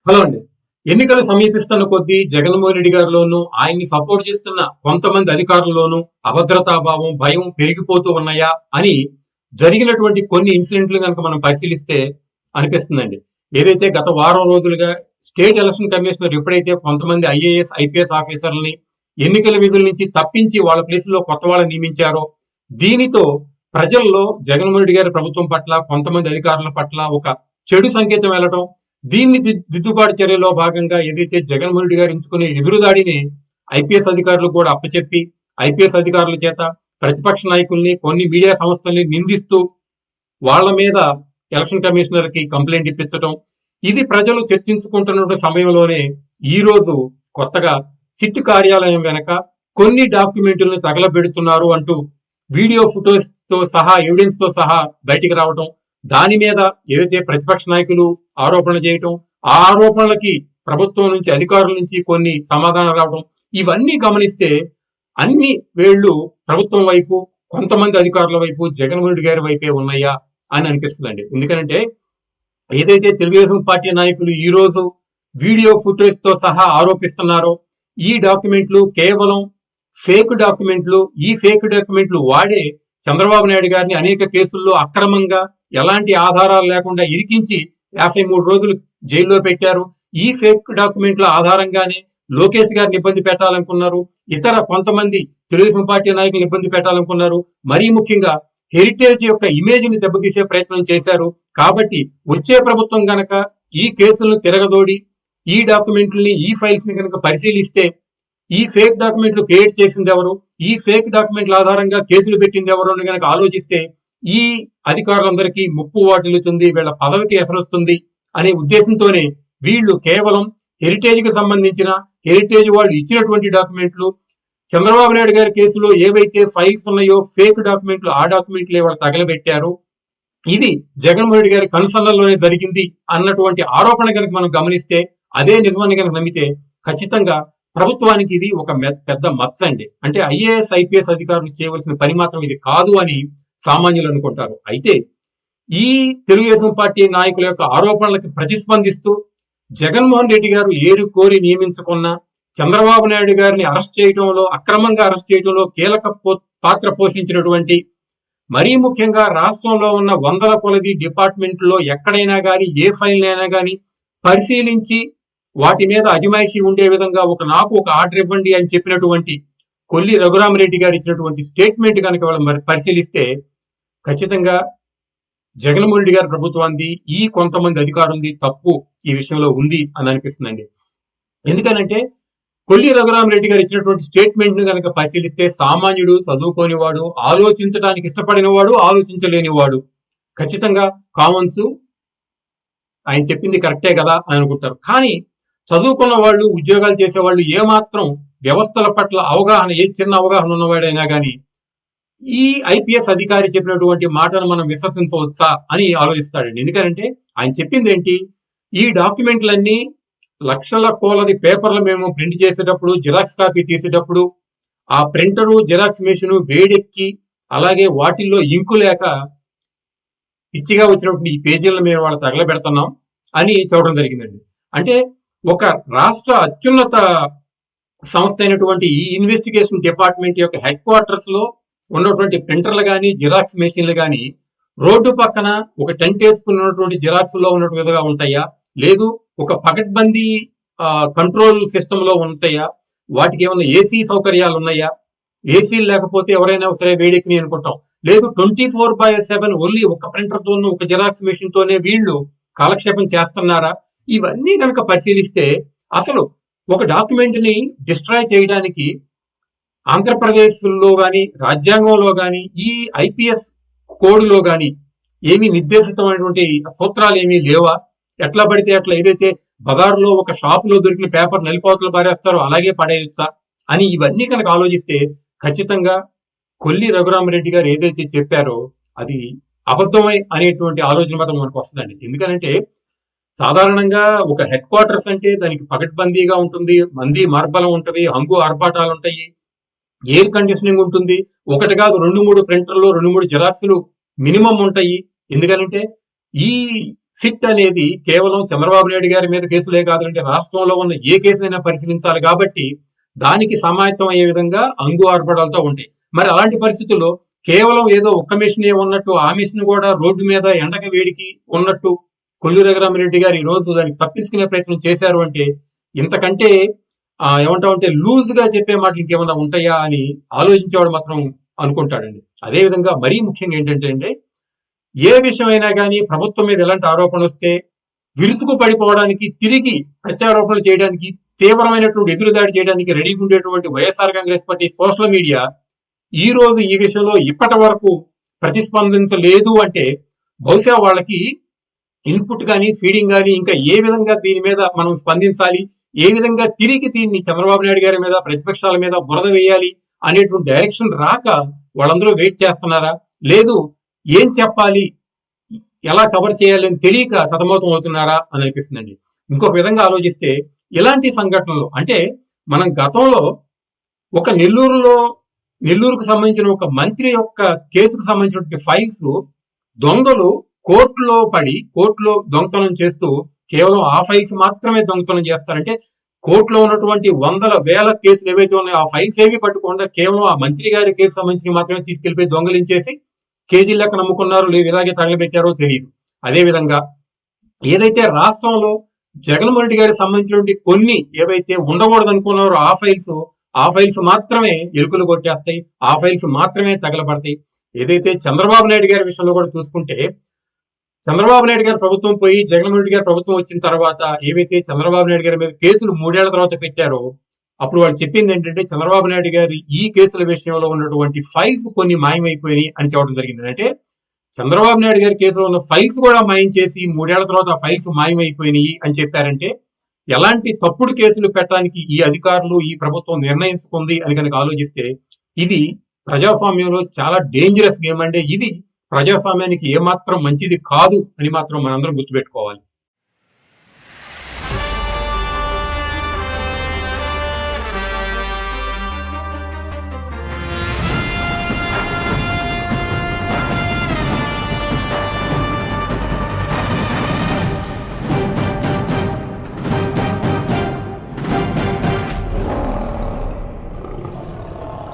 Hello అండి. ఎన్నికలు సమీపిస్తున్న కొద్దీ జగన్మోహన్ రెడ్డి గారిలోనూ, ఆయన్ని సపోర్ట్ చేస్తున్న కొంతమంది అధికారుల్లోనూ అభద్రతాభావం, భయం పెరిగిపోతూ ఉన్నాయా అని జరిగినటువంటి కొన్ని ఇన్సిడెంట్లు గనక మనం పరిశీలిస్తే అనిపిస్తుందండి. ఏదైతే గత వారం రోజులుగా స్టేట్ ఎలక్షన్ కమిషనర్ ఎప్పుడైతే కొంతమంది ఐఏఎస్, ఐపీఎస్ ఆఫీసర్లని ఎన్నికల విధుల నుంచి తప్పించి వాళ్ళ ప్లేసుల్లో కొత్త వాళ్ళని నియమించారో, దీనితో ప్రజల్లో జగన్మోహన్ రెడ్డి గారి ప్రభుత్వం పట్ల, కొంతమంది అధికారుల పట్ల ఒక చెడు సంకేతం వెళ్ళటం, దీన్ని దిద్దుబాటు చర్యలో భాగంగా ఏదైతే జగన్మోహన్ రెడ్డి గారు ఎంచుకునే ఎదురుదాడిని ఐపీఎస్ అధికారులు కూడా అప్పచెప్పి ఐపీఎస్ అధికారుల చేత ప్రతిపక్ష నాయకుల్ని కొన్ని మీడియా సంస్థల్ని నిందిస్తూ వాళ్ళ మీద ఎలక్షన్ కమిషనర్ కి కంప్లైంట్ ఇప్పించడం, ఇది ప్రజలు చర్చించుకుంటున్న సమయంలోనే ఈ రోజు కొత్తగా సిట్ కార్యాలయం వెనక కొన్ని డాక్యుమెంట్లను తగలబెడుతున్నారు అంటూ వీడియో ఫుటోస్ తో సహా ఎవిడెన్స్ తో సహా బయటికి రావడం, దాని మీద ఏదైతే ప్రతిపక్ష నాయకులు ఆరోపణలు చేయటం, ఆ ఆరోపణలకి ప్రభుత్వం నుంచి అధికారుల నుంచి కొన్ని సమాధానాలు రావడం, ఇవన్నీ గమనిస్తే అన్ని వేళ్లు ప్రభుత్వం వైపు, కొంతమంది అధికారుల వైపు, జగన్మోహన్ రెడ్డి గారి వైపే ఉన్నాయా అని అనిపిస్తుందండి. ఎందుకంటే ఏదైతే తెలుగుదేశం పార్టీ నాయకులు ఈ రోజు వీడియో ఫుటేజ్ తో సహా ఆరోపిస్తున్నారో, ఈ డాక్యుమెంట్లు కేవలం ఫేక్ డాక్యుమెంట్లు, ఈ ఫేక్ డాక్యుమెంట్లు వాడే చంద్రబాబు నాయుడు గారిని అనేక కేసుల్లో అక్రమంగా ఎలాంటి ఆధారాలు లేకుండా ఇరికించి 53 రోజులు జైల్లో పెట్టారు. ఈ ఫేక్ డాక్యుమెంట్ల ఆధారంగానే లోకేష్ గారిని ఇబ్బంది పెట్టాలనుకున్నారు, ఇతర కొంతమంది తెలుగుదేశం పార్టీ నాయకులు ఇబ్బంది పెట్టాలనుకున్నారు, మరీ ముఖ్యంగా హెరిటేజ్ యొక్క ఇమేజ్ ని దెబ్బతీసే ప్రయత్నం చేశారు. కాబట్టి వచ్చే ప్రభుత్వం గనక ఈ కేసులను తిరగదోడి ఈ డాక్యుమెంట్లని, ఈ ఫైల్స్ ని కనుక పరిశీలిస్తే ఈ ఫేక్ డాక్యుమెంట్లు క్రియేట్ చేసింది ఎవరు, ఈ ఫేక్ డాక్యుమెంట్ల ఆధారంగా కేసులు పెట్టింది ఎవరు అని కనుక ఆలోచిస్తే ఈ అధికారులందరికీ ముప్పు వాటిల్లుతుంది, వీళ్ళ పదవికి ఎసరొస్తుంది అనే ఉద్దేశంతోనే వీళ్ళు కేవలం హెరిటేజ్ కి సంబంధించిన, హెరిటేజ్ వాళ్ళు ఇచ్చినటువంటి డాక్యుమెంట్లు, చంద్రబాబు నాయుడు గారి కేసులో ఏవైతే ఫైల్స్ ఉన్నాయో ఫేక్ డాక్యుమెంట్లు, ఆ డాక్యుమెంట్లు వాళ్ళు తగలబెట్టారు, ఇది జగన్మోహన్ రెడ్డి గారి కన్సర్న్లోనే జరిగింది అన్నటువంటి ఆరోపణ కనుక మనం గమనిస్తే, అదే నిజమని కనుక నమ్మితే ఖచ్చితంగా ప్రభుత్వానికి ఇది ఒక పెద్ద మచ్చ అండి. అంటే ఐఏఎస్, ఐపీఎస్ అధికారులు చేయవలసిన పని మాత్రం ఇది కాదు అని సామాన్యులు అనుకుంటారు. అయితే ఈ తెలుగుదేశం పార్టీ నాయకుల యొక్క ఆరోపణలకు ప్రతిస్పందిస్తూ జగన్మోహన్ రెడ్డి గారు ఏరు కోరి నియమించుకున్న చంద్రబాబు నాయుడు గారిని అరెస్ట్ చేయడంలో, అక్రమంగా అరెస్ట్ చేయడంలో కీలక పాత్ర పోషించినటువంటి, మరీ ముఖ్యంగా రాష్ట్రంలో ఉన్న వందల కొలది డిపార్ట్మెంట్లో ఎక్కడైనా కానీ ఏ ఫైల్ అయినా కానీ పరిశీలించి వాటి మీద అజమాయిషీ ఉండే విధంగా నాకు ఒక ఆర్డర్ ఇవ్వండి అని చెప్పినటువంటి కొల్లి రఘురామరెడ్డి గారు ఇచ్చినటువంటి స్టేట్మెంట్ కనుక వాళ్ళు మరి పరిశీలిస్తే ఖచ్చితంగా జగన్మోహన్ రెడ్డి గారి ప్రభుత్వాన్ని, ఈ కొంతమంది అధికారులది తప్పు ఈ విషయంలో ఉంది అని అనిపిస్తుందండి. ఎందుకనంటే కొల్లి రఘురామరెడ్డి గారు ఇచ్చినటువంటి స్టేట్మెంట్ ను కనుక పరిశీలిస్తే సామాన్యుడు, చదువుకోనివాడు, ఆలోచించడానికి ఇష్టపడినవాడు, ఆలోచించలేనివాడు ఖచ్చితంగా కామన్స్ ఆయన చెప్పింది కరెక్టే కదా అని అనుకుంటారు. కానీ చదువుకున్న వాళ్ళు, ఉద్యోగాలు చేసేవాళ్ళు ఏమాత్రం వ్యవస్థల పట్ల అవగాహన, ఏ చిన్న అవగాహన ఉన్నవాడైనా కానీ ఈ ఐపీఎస్ అధికారి చెప్పినటువంటి మాటను మనం విశ్వసించవచ్చా అని ఆలోచిస్తాడండి. ఎందుకంటే ఆయన చెప్పింది ఏంటి, ఈ డాక్యుమెంట్లన్నీ లక్షల కోలది పేపర్లు మేము ప్రింట్ చేసేటప్పుడు, జిరాక్స్ కాపీ తీసేటప్పుడు ఆ ప్రింటరు, జిరాక్స్ మెషిన్ వేడెక్కి, అలాగే వాటిల్లో ఇంకు లేక పిచ్చిగా వచ్చినటువంటి ఈ పేజీలను మేము వాళ్ళు తగలబెడుతున్నాం అని చూడడం జరిగిందండి. అంటే ఒక రాష్ట్ర అత్యున్నత సంస్థ అయినటువంటి ఈ ఇన్వెస్టిగేషన్ డిపార్ట్మెంట్ యొక్క హెడ్ క్వార్టర్స్ లో ఉన్నటువంటి ప్రింటర్లు కానీ, జిరాక్స్ మెషిన్లు కానీ రోడ్డు పక్కన ఒక టెంట్ వేసుకున్నటువంటి జిరాక్స్ లో ఉన్నట్టు విధంగా ఉంటాయా, లేదు ఒక పకడ్బందీ కంట్రోల్ సిస్టమ్ లో ఉంటాయా, వాటికి ఏమైనా ఏసీ సౌకర్యాలు ఉన్నాయా, ఏసీలు లేకపోతే ఎవరైనా సరే వేడెక్కి అనుకుంటాం, లేదు 24/7 ఓన్లీ ఒక ప్రింటర్ తోనూ, ఒక జిరాక్స్ మెషిన్ తోనే వీళ్ళు కాలక్షేపం చేస్తున్నారా, ఇవన్నీ కనుక పరిశీలిస్తే అసలు ఒక డాక్యుమెంట్ ని డిస్ట్రాయ్ చేయడానికి ఆంధ్రప్రదేశ్ లో గాని, రాజ్యాంగంలో గాని, ఈ ఐపీఎస్ కోడ్ లో గాని ఏమీ నిర్దేశితమైనటువంటి సూత్రాలు ఏమీ లేవా? ఎట్లా పడితే అట్లా ఏదైతే బజార్లో ఒక షాప్ లో దొరికిన పేపర్ నలిపోతలు పారేస్తారో అలాగే పడేయొచ్చా అని ఇవన్నీ కనుక ఆలోచిస్తే ఖచ్చితంగా కొల్లి రఘురామరెడ్డి గారు ఏదైతే చెప్పారో అది అబద్ధమై అనేటువంటి ఆలోచన మాత్రం మనకు వస్తుందండి. ఎందుకంటే సాధారణంగా ఒక హెడ్ క్వార్టర్స్ అంటే దానికి పకడ్బందీగా ఉంటుంది, మంది మార్బలం ఉంటుంది, హంగు ఆర్భాటాలు ఉంటాయి, ఎయిర్ కండిషనింగ్ ఉంటుంది, ఒకటి కాదు 2-3 ప్రింటర్లు, 2-3 జిరాక్స్లు మినిమం ఉంటాయి. ఎందుకంటే ఈ సిట్ అనేది కేవలం చంద్రబాబు నాయుడు గారి మీద కేసులే కాదంటే రాష్ట్రంలో ఉన్న ఏ కేసునైనా పరిశీలించాలి కాబట్టి దానికి సమాయత్తం అయ్యే విధంగా అంగు ఆర్భడాలతో ఉంటాయి. మరి అలాంటి పరిస్థితుల్లో కేవలం ఏదో ఒక్క మిషనే ఉన్నట్టు ఆ మిషన్ కూడా రోడ్డు మీద ఎండకి వేడికి ఉన్నట్టు కొల్లు రఘురామిరెడ్డి గారు ఈ రోజు దానికి తప్పించుకునే ప్రయత్నం చేశారు అంటే ఇంతకంటే ఏమంటామంటే లూజ్ గా చెప్పే మాటలు ఇంకేమన్నా ఉంటాయా అని ఆలోచించేవాడు మాత్రం అనుకుంటాడండి. అదే విధంగా మరీ ముఖ్యంగా ఏంటంటే అండి, ఏ విషయమైనా కానీ ప్రభుత్వం మీద ఎలాంటి ఆరోపణలు వస్తే విరుసుకు పడిపోవడానికి, తిరిగి ప్రత్యారోపణలు చేయడానికి, తీవ్రమైనటువంటి ఎదురుదాడి చేయడానికి రెడీగా ఉండేటువంటి YSR Congress party social media ఈ రోజు ఈ విషయంలో ఇప్పటి వరకు ప్రతిస్పందించలేదు అంటే బహుశా వాళ్ళకి ఇన్పుట్ కానీ ఫీడింగ్ కానీ ఇంకా ఏ విధంగా దీని మీద మనం స్పందించాలి, ఏ విధంగా తిరిగి దీన్ని చంద్రబాబు నాయుడు గారి మీద ప్రతిపక్షాల మీద బురద వేయాలి అనేటువంటి డైరెక్షన్ రాక వాళ్ళందరూ వెయిట్ చేస్తున్నారా, లేదు ఏం చెప్పాలి, ఎలా కవర్ చేయాలి అని తెలియక సతమతం అవుతున్నారా అని అనిపిస్తుందండి. ఇంకొక విధంగా ఆలోచిస్తే ఇలాంటి సంఘటనలు అంటే మనం గతంలో ఒక నెల్లూరుకు సంబంధించిన ఒక మంత్రి యొక్క కేసుకు సంబంధించినటువంటి ఫైల్స్ దొంగలు కోర్టులో దొంగతనం చేస్తూ కేవలం ఆ ఫైల్స్ మాత్రమే దొంగతనం చేస్తారంటే కోర్టులో ఉన్నటువంటి వందల వేల కేసులు ఏవైతే ఉన్నాయో ఆ ఫైల్స్ ఏవి పట్టుకుండా కేవలం ఆ మంత్రి గారి కేసు సంబంధించి మాత్రమే తీసుకెళ్లిపోయి దొంగలించేసి కేజీ లెక్క నమ్ముకున్నారు, లేదు ఇలాగే తగలబెట్టారో తెలియదు. అదేవిధంగా ఏదైతే రాష్ట్రంలో జగన్మోహన్ రెడ్డి గారికి సంబంధించినటువంటి కొన్ని ఏవైతే ఉండకూడదు అనుకున్నారో ఆ ఫైల్స్ మాత్రమే ఎలుకలు కొట్టేస్తాయి, ఆ ఫైల్స్ మాత్రమే తగలబడతాయి. ఏదైతే చంద్రబాబు నాయుడు గారి విషయంలో కూడా చూసుకుంటే చంద్రబాబు నాయుడు గారి ప్రభుత్వం పోయి జగన్మోహన్ రెడ్డి గారి ప్రభుత్వం వచ్చిన తర్వాత ఏవైతే చంద్రబాబు నాయుడు గారి మీద కేసులు 3 ఏళ్ల తర్వాత పెట్టారో అప్పుడు వాళ్ళు చెప్పింది ఏంటంటే చంద్రబాబు నాయుడు గారి ఈ కేసుల విషయంలో ఉన్నటువంటి ఫైల్స్ కొన్ని మాయమైపోయినాయి అని చెప్పడం జరిగింది. అంటే చంద్రబాబు నాయుడు గారి కేసులో ఉన్న ఫైల్స్ కూడా మాయం చేసి 3 ఏళ్ల తర్వాత ఆ ఫైల్స్ మాయమైపోయినాయి అని చెప్పారంటే ఎలాంటి తప్పుడు కేసులు పెట్టడానికి ఈ అధికారులు ఈ ప్రభుత్వం నిర్ణయించుకుంది అని కనుక ఆలోచిస్తే ఇది ప్రజాస్వామ్యంలో చాలా డేంజరస్ గేమ్. అంటే ఇది ప్రజాస్వామ్యానికి ఏమాత్రం మంచిది కాదు అని మాత్రం మనందరం గుర్తుపెట్టుకోవాలి.